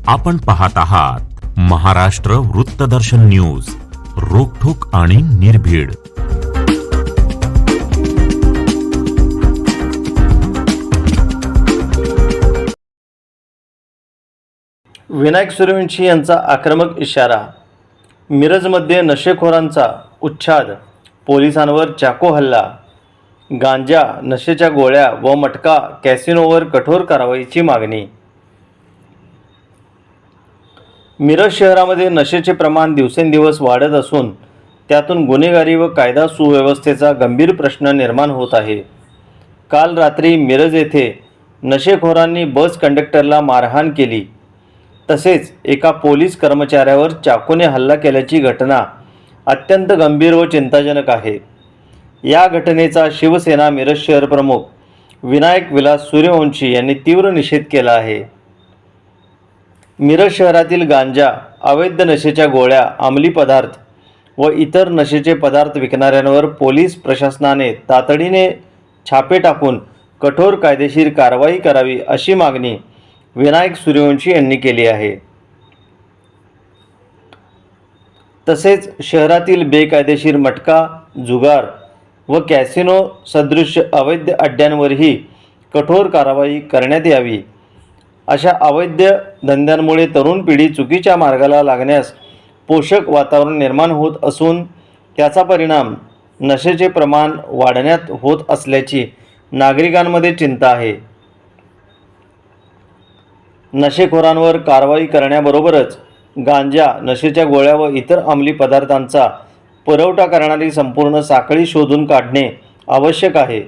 आपण पाहत आहात महाराष्ट्र वृत्तदर्शन न्यूज, रोखठोक आणि निर्भीड. विनायक सूर्यवंशी यांचा आक्रमक इशारा. मिरजमध्ये नशेखोरांचा उच्छाद, पोलिसांवर चाकू हल्ला. गांजा, नशेच्या गोळ्या व मटका कॅसिनोवर कठोर कारवाईची मागणी. मिरज शहरामध्ये नशेचे प्रमाण दिवसेंदिवस वाढत असून त्यातून गुन्हेगारी व कायदा सुव्यवस्थेचा गंभीर प्रश्न निर्माण होत आहे. काल रात्री मिरज येथे नशेखोरांनी बस कंडक्टरला मारहाण केली, तसेच एका पोलीस कर्मचाऱ्यावर चाकूने हल्ला केल्याची घटना अत्यंत गंभीर व चिंताजनक आहे. या घटनेचा शिवसेना मिरज शहर प्रमुख विनायक विलास सूर्यवंशी यांनी तीव्र निषेध केला आहे. मिरज शहरातील गांजा, अवैध नशेच्या गोळ्या, अंमली पदार्थ व इतर नशेचे पदार्थ विकणाऱ्यांवर पोलीस प्रशासनाने तातडीने छापे टाकून कठोर कायदेशीर कारवाई करावी अशी मागणी विनायक सूर्यवंशी यांनी केली आहे. तसेच शहरातील बेकायदेशीर मटका, जुगार व कॅसिनो सदृश अवैध अड्ड्यांवरही कठोर कारवाई करण्यात यावी. अशा अवैध धंद्यांमुळे तरुण पिढी चुकीच्या मार्गाला लागण्यास पोषक वातावरण निर्माण होत असून त्याचा परिणाम नशेचे प्रमाण वाढण्यात होत असल्याची नागरिकांमध्ये चिंता आहे. नशेखोरांवर कारवाई करण्याबरोबरच गांजा, नशेच्या गोळ्या व इतर अंमली पदार्थांचा पुरवठा करणारी संपूर्ण साखळी शोधून काढणे आवश्यक आहे.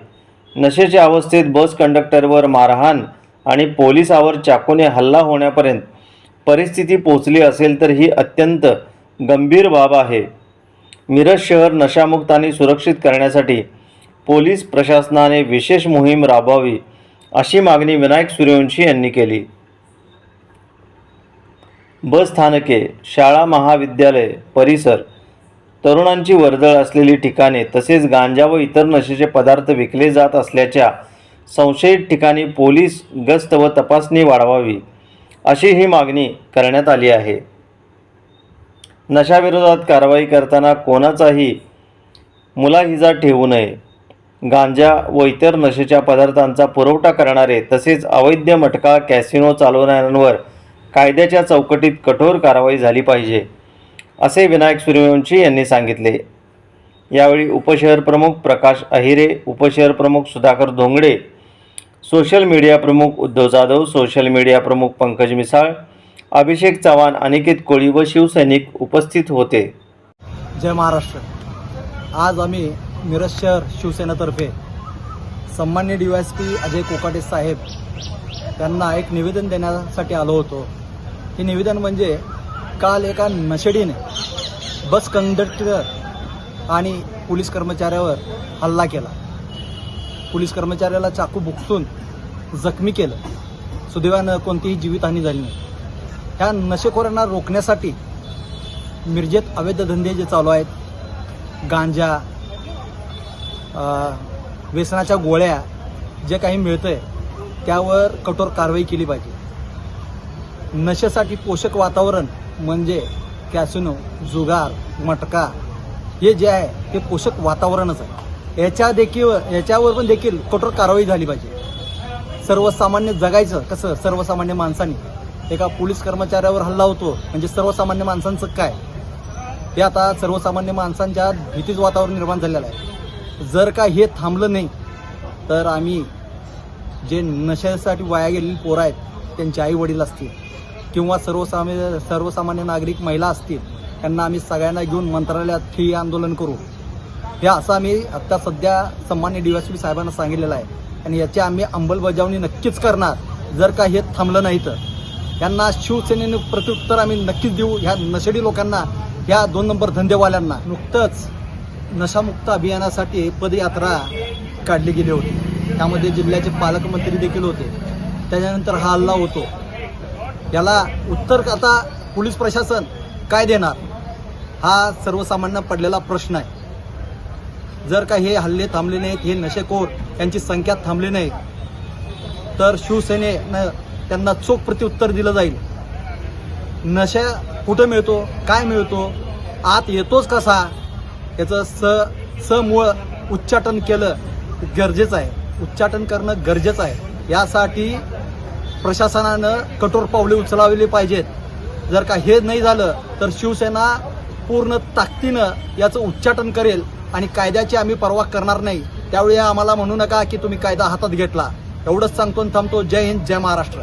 नशेच्या अवस्थेत बस कंडक्टरवर मारहाण आणि पोलिसावर चाकूने हल्ला होण्यापर्यंत परिस्थिती पोचली असेल तर ही अत्यंत गंभीर बाब आहे. मिरज शहर नशामुक्त आणि सुरक्षित करण्यासाठी पोलीस प्रशासनाने विशेष मोहीम राबवावी अशी मागणी विनायक सूर्यवंशी यांनी केली. बस स्थानके, शाळा, महाविद्यालय परिसर, तरुणांची वर्दळ असलेली ठिकाणे तसेच गांजा व इतर नशेचे पदार्थ विकले जात असल्याच्या संशयित ठिकाणी पोलीस गस्त व तपासणी वाढवावी अशी ही मागणी करण्यात आली आहे. नशाविरोधात कारवाई करताना कोणाचाही मुलाहिजा ठेवू नये. गांजा व इतर नशेच्या पदार्थांचा पुरवठा करणारे तसेच अवैध मटका, कॅसिनो चालवणाऱ्यांवर कायद्याच्या चौकटीत कठोर कारवाई झाली पाहिजे असे विनायक सूर्यवंशी यांनी सांगितले. यावेळी उपशहर प्रमुख प्रकाश अहिरे, उपशहर प्रमुख सुधाकर धोंगडे, सोशल मीडिया प्रमुख उद्धव जाधव, सोशल मीडिया प्रमुख पंकज मिसाळ, अभिषेक चव्हाण, अनिकेत कोळी व शिवसैनिक उपस्थित होते. जय महाराष्ट्र. आज आम्ही मिरज शहर शिवसेनेतर्फे सन्माननीय DYSP अजय कोकाटे साहेब त्यांना एक निवेदन देण्यासाठी आलो होतो. हे निवेदन म्हणजे काल एका नशेडीने बस कंडक्टर आणि पोलीस कर्मचाऱ्यावर हल्ला केला. पोलीस कर्मचाऱ्याला चाकू भुकसून जखमी केलं. सुदैवानं कोणतीही जीवितहानी झाली नाही. ह्या नशेखोरांना रोखण्यासाठी मिरजेत अवैध धंदे जे चालू आहेत, गांजा, व्यसनाच्या गोळ्या जे काही मिळतंय त्यावर कठोर कारवाई केली पाहिजे. नशेसाठी पोषक वातावरण म्हणजे कॅसिनो, जुगार, मटका हे जे आहे ते पोषक वातावरणच आहे. याच्यावर पण देखील कठोर कारवाई झाली पाहिजे. सर्वसामान्य जगायचं कसं? सर्वसामान्य माणसांनी एका पोलीस कर्मचाऱ्यावर हल्ला होतो म्हणजे सर्वसामान्य माणसांचं काय? हे आता सर्वसामान्य माणसांच्या भीतीच वातावरण निर्माण झालेलं आहे. जर का हे थांबलं नाही तर आम्ही जे नशेसाठी वाया गेलेली पोरं आहेत त्यांचे आई वडील असतील किंवा सर्वसामान्य नागरिक महिला असतील त्यांना आम्ही सगळ्यांना घेऊन मंत्रालयात ठिय्या आंदोलन करू. हे असं आम्ही आत्ता सध्या सन्माननीय DYSP साहेबांना सांगितलेलं आहे आणि याची आम्ही अंमलबजावणी नक्कीच करणार. जर का हे थांबलं नाही तर यांना शिवसेनेने प्रत्युत्तर आम्ही नक्कीच देऊ. ह्या नशेडी लोकांना, ह्या 2 नंबर धंदेवाल्यांना. नुकतंच नशामुक्त अभियानासाठी पदयात्रा काढली गेली होती. त्यामध्ये जिल्ह्याचे पालकमंत्री देखील होते. त्याच्यानंतर हा हल्ला होतो. याला उत्तर आता पोलीस प्रशासन काय देणार हा सर्वसामान्य पडलेला प्रश्न आहे. जर का हे हल्ले थांबले नाहीत, हे नशेखोर यांची संख्या थांबली नाही तर शिवसेनेनं त्यांना चोख प्रत्युत्तर दिलं जाईल. नशा कुठं मिळतो, काय मिळतो, आत येतोच कसा, याचं समूळ उच्चाटन केलं गरजेचं आहे. उच्चाटन करणं गरजेचं आहे. यासाठी प्रशासनानं कठोर पावले उचलावली पाहिजेत. जर का हे नाही झालं तर शिवसेना पूर्ण ताकदीनं याचं उच्चाटन करेल आणि कायद्याची आम्ही पर्वा करणार नाही. त्यावेळी आम्हाला म्हणू नका की तुम्ही कायदा हातात घेतला. एवढंच सांगतो आणि थांबतो. जय हिंद, जय महाराष्ट्र.